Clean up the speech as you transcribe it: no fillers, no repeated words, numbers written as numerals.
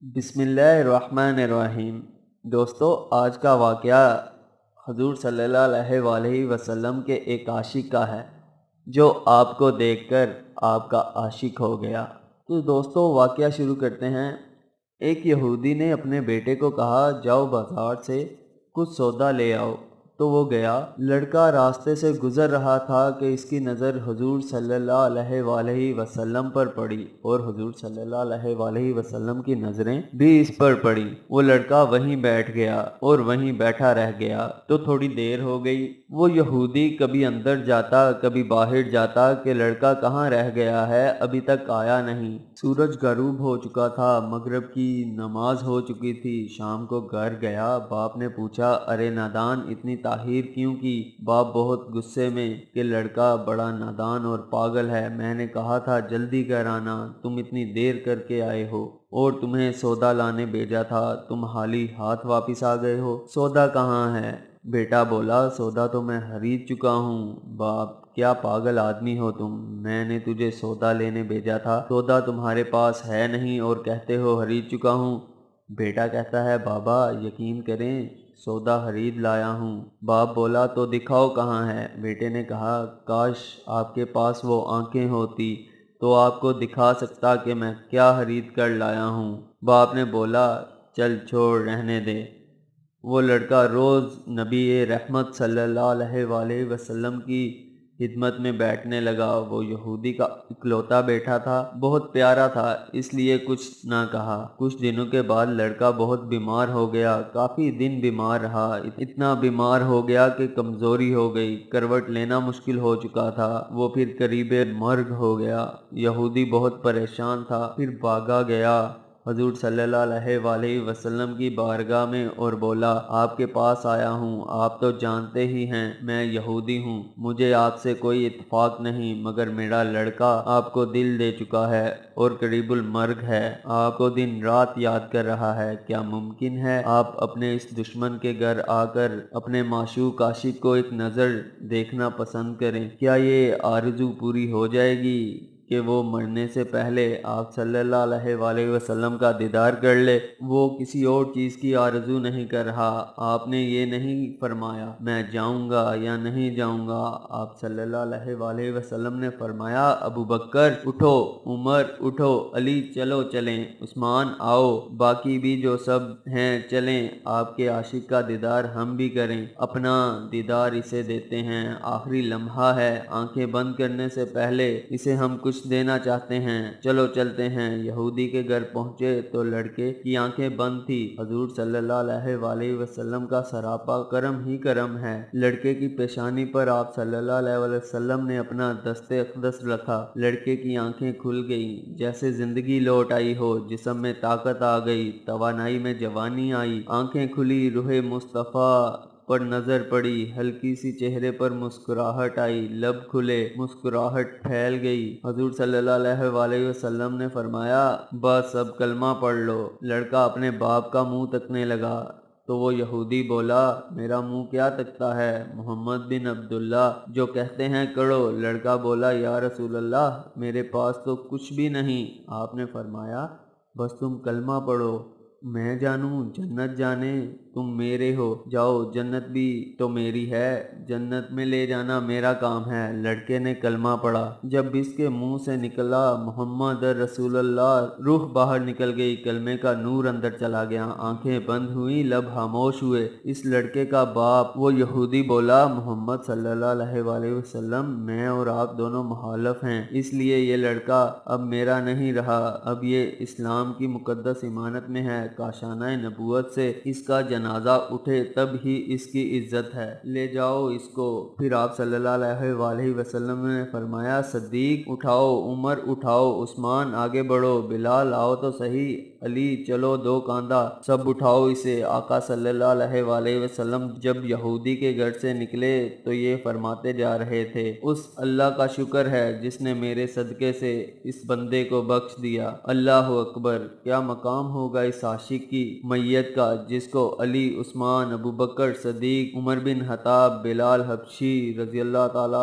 بسم اللہ الرحمن الرحیم۔ دوستو، آج کا واقعہ حضور صلی اللہ علیہ وسلم کے ایک عاشق کا ہے جو آپ کو دیکھ کر آپ کا عاشق ہو گیا۔ تو دوستو، واقعہ شروع کرتے ہیں۔ ایک یہودی نے اپنے بیٹے کو کہا، جاؤ بازار سے کچھ سودا لے آؤ۔ تو وہ گیا۔ لڑکا راستے سے گزر رہا تھا کہ اس کی نظر حضور صلی اللہ علیہ وسلم پر پڑی اور حضور صلی اللہ علیہ وسلم کی نظریں بھی اس پر پڑی۔ وہ لڑکا وہیں بیٹھ گیا اور وہیں بیٹھا رہ گیا۔ تو تھوڑی دیر ہو گئی۔ وہ یہودی کبھی اندر جاتا کبھی باہر جاتا کہ لڑکا کہاں رہ گیا ہے، ابھی تک آیا نہیں۔ سورج غروب ہو چکا تھا، مغرب کی نماز ہو چکی تھی۔ شام کو گھر گیا۔ باپ نے پوچھا، ارے نادان، اتنی تاخیر کیوں کی؟ باپ بہت غصے میں کہ لڑکا بڑا نادان اور پاگل ہے، میں نے کہا تھا جلدی کر آنا، تم اتنی دیر کر کے آئے ہو، اور تمہیں سودا لانے بھیجا تھا، تم خالی ہاتھ واپس آ گئے ہو، سودا کہاں ہے؟ بیٹا بولا، سودا تو میں خرید چکا ہوں۔ باپ، کیا پاگل آدمی ہو تم، میں نے تجھے سودا لینے بھیجا تھا، سودا تمہارے پاس ہے نہیں اور کہتے ہو خرید چکا ہوں۔ بیٹا کہتا ہے، بابا یقین کریں، سودا خرید لایا ہوں۔ باپ بولا، تو دکھاؤ کہاں ہے؟ بیٹے نے کہا، کاش آپ کے پاس وہ آنکھیں ہوتی تو آپ کو دکھا سکتا کہ میں کیا خرید کر لایا ہوں۔ باپ نے بولا، چل چھوڑ، رہنے دے۔ وہ لڑکا روز نبی رحمت صلی اللہ علیہ وسلم کی خدمت میں بیٹھنے لگا۔ وہ یہودی کا اکلوتا بیٹا تھا، بہت پیارا تھا، اس لیے کچھ نہ کہا۔ کچھ دنوں کے بعد لڑکا بہت بیمار ہو گیا، کافی دن بیمار رہا، اتنا بیمار ہو گیا کہ کمزوری ہو گئی، کروٹ لینا مشکل ہو چکا تھا، وہ پھر قریب مرگ ہو گیا۔ یہودی بہت پریشان تھا، پھر بھاگا گیا حضور صلی اللہ علیہ وسلم کی بارگاہ میں اور بولا، آپ کے پاس آیا ہوں، آپ تو جانتے ہی ہیں میں یہودی ہوں، مجھے آپ سے کوئی اتفاق نہیں، مگر میرا لڑکا آپ کو دل دے چکا ہے اور قریب المرگ ہے، آپ کو دن رات یاد کر رہا ہے، کیا ممکن ہے آپ اپنے اس دشمن کے گھر آ کر اپنے معشوق عاشق کو ایک نظر دیکھنا پسند کریں؟ کیا یہ آرزو پوری ہو جائے گی کہ وہ مرنے سے پہلے آپ صلی اللہ علیہ وسلم کا دیدار کر لے؟ وہ کسی اور چیز کی آرزو نہیں کر رہا۔ آپ نے یہ نہیں فرمایا میں جاؤں گا یا نہیں جاؤں گا، آپ صلی اللہ علیہ وسلم نے فرمایا، ابو بکر اٹھو، عمر اٹھو، علی چلو چلیں، عثمان آؤ، باقی بھی جو سب ہیں چلیں، آپ کے عاشق کا دیدار ہم بھی کریں، اپنا دیدار اسے دیتے ہیں، آخری لمحہ ہے، آنکھیں بند کرنے سے پہلے اسے ہم کچھ دینا چاہتے ہیں، چلو چلتے ہیں۔ یہودی کے گھر پہنچے تو لڑکے کی آنکھیں بند تھی۔ حضور صلی اللہ علیہ وسلم کا سراپا کرم ہی کرم ہے۔ لڑکے کی پیشانی پر آپ صلی اللہ علیہ وسلم نے اپنا دست اقدس رکھا، لڑکے کی آنکھیں کھل گئیں، جیسے زندگی لوٹ آئی ہو، جسم میں طاقت آ گئی، توانائی میں جوانی آئی، آنکھیں کھلی، روح مصطفیٰ پر نظر پڑی، ہلکی سی چہرے پر مسکراہٹ آئی، لب کھلے، مسکراہٹ پھیل گئی۔ حضور صلی اللہ علیہ وسلم نے فرمایا، بس اب کلمہ پڑھ لو۔ لڑکا اپنے باپ کا منہ تکنے لگا تو وہ یہودی بولا، میرا منہ کیا تکتا ہے؟ محمد بن عبداللہ جو کہتے ہیں کرو۔ لڑکا بولا، یا رسول اللہ، میرے پاس تو کچھ بھی نہیں۔ آپ نے فرمایا، بس تم کلمہ پڑھو، میں جانوں جنت جانے، تم میرے ہو، جاؤ، جنت بھی تو میری ہے، جنت میں لے جانا میرا کام ہے۔ لڑکے نے کلمہ پڑھا۔ جب اس کے منہ سے نکلا محمد رسول اللہ، روح باہر نکل گئی، کلمے کا نور اندر چلا گیا، آنکھیں بند ہوئیں، لب خاموش ہوئے۔ اس لڑکے کا باپ وہ یہودی بولا، محمد صلی اللہ علیہ وسلم، میں اور آپ دونوں مخالف ہیں، اس لیے یہ لڑکا اب میرا نہیں رہا، اب یہ اسلام کی مقدس امانت میں ہے، کاشانہ نبوت سے اس کا جنازہ اٹھے تب ہی اس کی عزت ہے، لے جاؤ اس کو۔ پھر آپ صلی اللہ علیہ وسلم نے فرمایا، صدیق اٹھاؤ، عمر اٹھاؤ، عثمان آگے بڑھو، بلال آؤ تو صحیح، علی چلو، دو کاندھا، سب اٹھاؤ اسے۔ آقا صلی اللہ علیہ وسلم جب یہودی کے گھر سے نکلے تو یہ فرماتے جا رہے تھے، اس اللہ کا شکر ہے جس نے میرے صدقے سے اس بندے کو بخش دیا۔ اللہ اکبر، کیا مقام ہوگا اس عاشق کی میت کا جس کو علی، عثمان، ابو بکر صدیق، عمر بن خطاب، بلال حبشی رضی اللہ تعالی